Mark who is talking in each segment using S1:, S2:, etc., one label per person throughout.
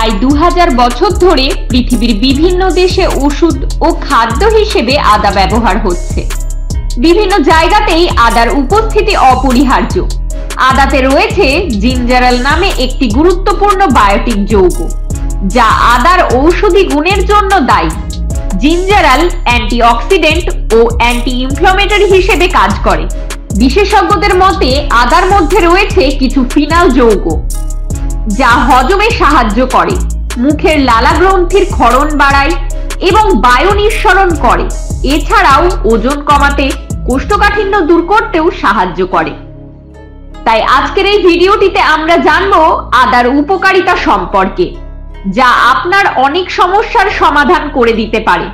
S1: প্রায় 2000 বছর ধরে পৃথিবীর বিভিন্ন দেশে ওষুধ ও খাদ্য হিসেবে আদা ব্যবহার হচ্ছে। বিভিন্ন জায়গাতেই আদার উপস্থিতি অপরিহার্য। আদাতে রয়েছে জিঞ্জারাল নামে একটি গুরুত্বপূর্ণ বায়োটিক যৌগ, যা আদার ঔষধি গুণের জন্য দায়ী। জিঞ্জারাল অ্যান্টিঅক্সিডেন্ট ও অ্যান্টি ইনফ্লামেটরি হিসেবে কাজ করে। বিশেষজ্ঞদের মতে আদার মধ্যে রয়েছে কিছু ফিনাল যৌগ, যা হজমে সাহায্য করে, মুখের লালা গ্রন্থির ক্ষরণ বাড়ায় এবং বায়ু নিঃসরণ করে। এছাড়াও ওজন কমাতে, কোষ্ঠকাঠিন্য দূর করতেও সাহায্য করে। তাই আজকের এই ভিডিওটিতে আমরা জানবো আদার উপকারিতা সম্পর্কে, যা আপনার অনেক সমস্যার সমাধান করে দিতে পারে।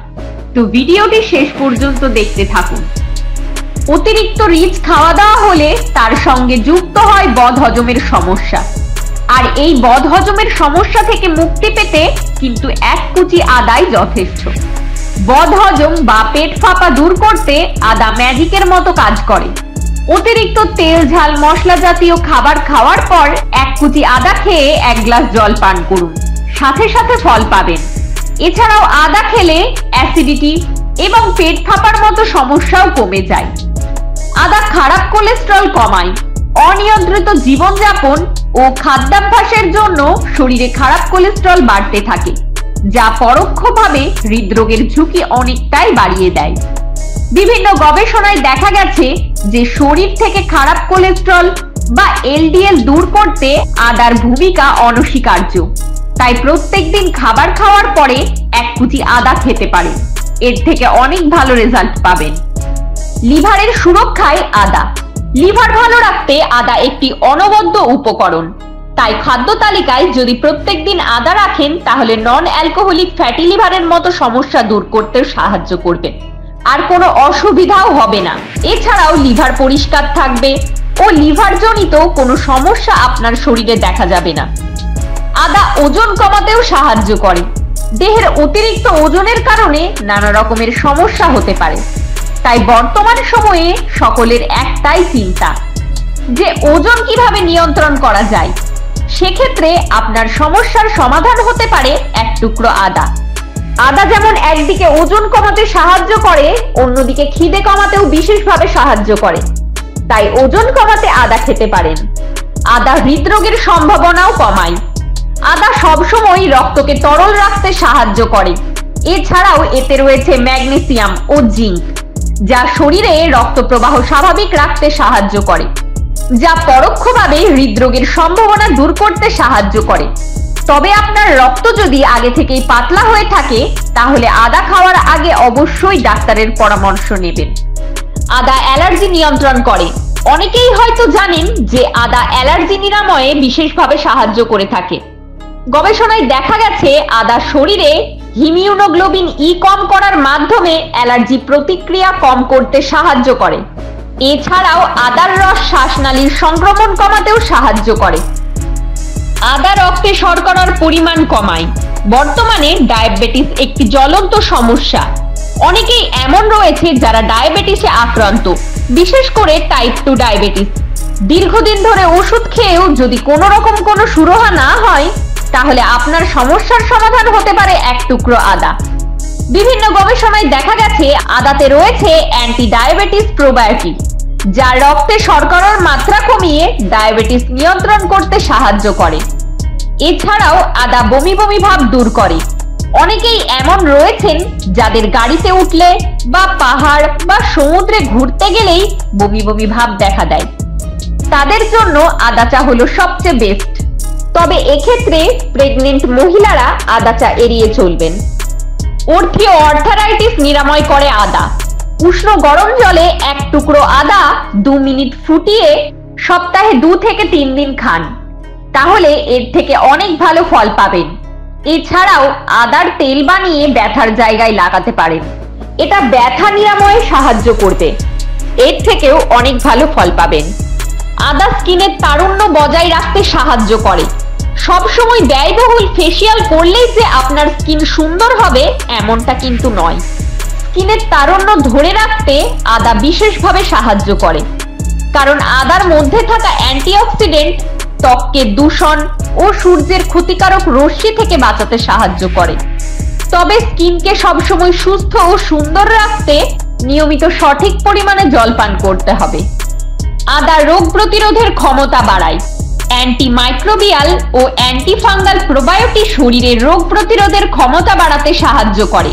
S1: তো ভিডিওটি শেষ পর্যন্ত দেখতে থাকুন। অতিরিক্ত রিচ খাওয়া দাওয়া হলে তার সঙ্গে যুক্ত হয় বদহজমের সমস্যা। আর এই বদহজমের সমস্যা থেকে মুক্তি পেতে কিন্তু এক কুচি আদাই যথেষ্ট। বদহজম বা পেট ফাঁপা দূর করতে আদা ম্যাজিকের মতো কাজ করে। অতিরিক্ত তেল ঝাল মশলা জাতীয় খাবার খাওয়ার পর এক কুচি আদা খেয়ে 1 গ্লাস জল পান করুন, সাথে সাথে ফল পাবেন। এছাড়াও আদা খেলে অ্যাসিডিটি এবং পেট ফাঁপার মতো সমস্যাও কমে যায়। আদা খারাপ কোলেস্টেরল কমায়। অনিয়ন্ত্রিত জীবনযাপন ও খাদ্যাভ্যাসের জন্য শরীরে খারাপ কোলেস্টেরল বাড়তে থাকে, যা পরোক্ষভাবে হৃদরোগের ঝুঁকি অনেকটাই বাড়িয়ে দেয়। বিভিন্ন গবেষণায় দেখা গেছে যে শরীর থেকে খারাপ কোলেস্টেরল বা এলডিএল দূর করতে আদার ভূমিকা অনস্বীকার্য। তাই প্রত্যেকদিন খাবার খাওয়ার পরে 1 কুচি আদা খেতে পারেন। এর থেকে অনেক ভালো রেজাল্ট পাবেন। লিভারের সুরক্ষায় আদা। লিভার ভালো রাখতে আদা একটি অনবদ্য উপকরণ। তাই খাদ্য তালিকায় যদি প্রত্যেকদিন আদা রাখেন তাহলে নন অ্যালকোহলিক ফ্যাটি লিভারের মতো সমস্যা দূর করতে সাহায্য করবে। আর কোনো অসুবিধাও হবে না। এছাড়াও লিভার পরিষ্কার থাকবে ও লিভার জনিত কোনো সমস্যা আপনার শরীরে দেখা যাবে না। আদা ওজন কমাতেও সাহায্য করে। দেহের অতিরিক্ত ওজনের কারণে নানা রকমের সমস্যা হতে পারে। তাই বর্তমান সময়ে সকলের একটাই চিন্তা যে ওজন কিভাবে নিয়ন্ত্রণ করা যায়। সেক্ষেত্রে আপনার সমস্যার সমাধান হতে পারে 1 টুকরো আদা। আদা যেমন একদিকে ওজন কমাতে সাহায্য করে, অন্যদিকে খিদে কমাতেও বিশেষভাবে সাহায্য করে। তাই ওজন কমাতে আদা খেতে পারেন। আদা হৃদরোগের সম্ভাবনাও কমায়। আদা সবসময় রক্তকে তরল রাখতে সাহায্য করে। এছাড়াও এতে রয়েছে ম্যাগনেসিয়াম ও জিঙ্ক, যা শরীরে রক্ত প্রবাহ স্বাভাবিক রাখতে সাহায্য করে, যা পরোক্ষভাবে হৃদরোগের সম্ভাবনা দূর করতে সাহায্য করে। তবে আপনার রক্ত যদি আগে থেকেই পাতলা হয়ে থাকে তাহলে আদা খাওয়ার আগে অবশ্যই ডাক্তারের পরামর্শ নেবেন। আদা অ্যালার্জি নিয়ন্ত্রণ করে। অনেকেই হয়তো জানেন যে আদা অ্যালার্জি নিরাময়ে বিশেষভাবে সাহায্য করে থাকে। গবেষণায় দেখা গেছে আদা শরীরে হিমিউনোগ্লোবিন ই কম করার মাধ্যমে অ্যালার্জি প্রতিক্রিয়া কম করতে সাহায্য করে। এছাড়াও আদার রস শ্বাসনালীর সংক্রমণ কমাতেও সাহায্য করে। আদা রক্তে শর্করার পরিমাণ কমায়। বর্তমানে ডায়াবেটিস একটি জ্বলন্ত সমস্যা। অনেকেই এমন রয়েছে যারা ডায়াবেটিসে আক্রান্ত, বিশেষ করে টাইপ 2 ডায়াবেটিস। দীর্ঘদিন ধরে ওষুধ খেয়েও যদি কোনো রকম কোনো সুরাহা না হয় তাহলে আপনার সমস্যার সমাধান হতে পারে 1 টুকরো আদা। বিভিন্ন গবেষণায় দেখা গেছে আদাতে রয়েছে অ্যান্টি ডায়াবেটিস প্রোবায়োটিক, যা রক্তে শর্করার মাত্রা কমিয়ে ডায়াবেটিস নিয়ন্ত্রণ করতে সাহায্য করে। এছাড়াও আদা বমি বমি ভাব দূর করে। অনেকেই এমন রয়েছেন যাদের গাড়িতে উঠলে বা পাহাড় বা সমুদ্রে ঘুরতে গেলেই বমি বমি ভাব দেখা দেয়। তাদের জন্য আদা চা হলো সবচেয়ে বেস্ট। তবে এক্ষেত্রে প্রেগনেন্ট মহিলারা আদা চা এড়িয়ে চলবেন। অর্থোআর্থারাইটিস নিরাময় করে আদা। উষ্ণ গরম জলে 1 টুকরো আদা 2 মিনিট ফুটিয়ে সপ্তাহে 2 থেকে 3 দিন খান, তাহলে এর থেকে অনেক ভালো ফল পাবেন। এছাড়াও আদার তেল বানিয়ে ব্যথার জায়গায় লাগাতে পারেন। এটা ব্যথা নিরাময়ে সাহায্য করবে। এর থেকেও অনেক ভালো ফল পাবেন। আদা স্কিনের তারুণ্য বজায় রাখতে সাহায্য করে। সবসময় ব্যয়বহুল ফেসিয়াল করলেই যে আপনার স্কিন সুন্দর হবে এমনটা কিন্তু নয়। স্কিনের তারুণ্য ধরে রাখতে আদা বিশেষভাবে সাহায্য করে, কারণ আদার মধ্যে থাকা অ্যান্টিঅক্সিডেন্ট ত্বককে দূষণ, ও সূর্যের ক্ষতিকারক রশ্মি থেকে বাঁচাতে সাহায্য করে। তবে স্কিনকে সবসময় সুস্থ ও সুন্দর রাখতে নিয়মিত সঠিক পরিমাণে জল পান করতে হবে। আদা রোগ প্রতিরোধের ক্ষমতা বাড়ায়। অ্যান্টিমাইক্রোবিয়াল ও অ্যান্টিফাঙ্গাল প্রোবায়োটিক শরীরের রোগ প্রতিরোধের ক্ষমতা বাড়াতে সাহায্য করে।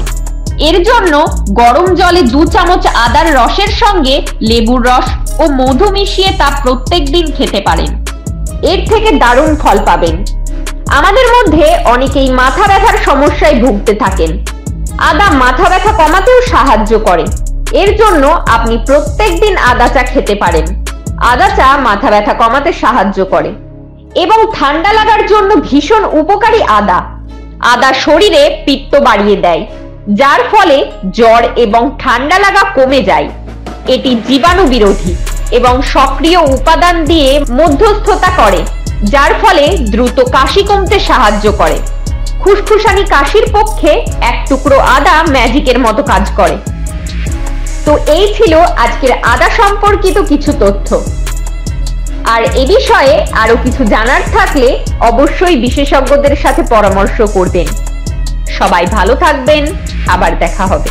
S1: এর জন্য গরম জলে 2 চামচ আদার রসের সঙ্গে লেবুর রস ও মধু মিশিয়ে তা প্রত্যেকদিন খেতে পারেন। এর থেকে দারুণ ফল পাবেন। আমাদের মধ্যে অনেকেই মাথা ব্যথার সমস্যায় ভুগতে থাকেন। আদা মাথা ব্যথা কমাতেও সাহায্য করে। এর জন্য আপনি প্রত্যেকদিন আদা চা খেতে পারেন। আদা চা মাথা ব্যথা কমাতে সাহায্য করে এবং ঠান্ডা লাগার জন্য ভীষণ উপকারী আদা। আদা শরীরে পিত্ত বাড়িয়ে দেয়, যার ফলে জ্বর এবং ঠান্ডা লাগা কমে যায়। এটি জীবাণু বিরোধী এবং সক্রিয় উপাদান দিয়ে মধ্যস্থতা করে, যার ফলে দ্রুত কাশি কমতে সাহায্য করে। খুসখুসানি কাশির পক্ষে 1 টুকরো আদা ম্যাজিকের মতো কাজ করে। তো এই ছিল আজকের আদা সম্পর্কিত কিছু তথ্য। আর এ বিষয়ে আরো কিছু জানার থাকলে অবশ্যই বিশেষজ্ঞদের সাথে পরামর্শ করবেন। সবাই ভালো থাকবেন, আবার দেখা হবে।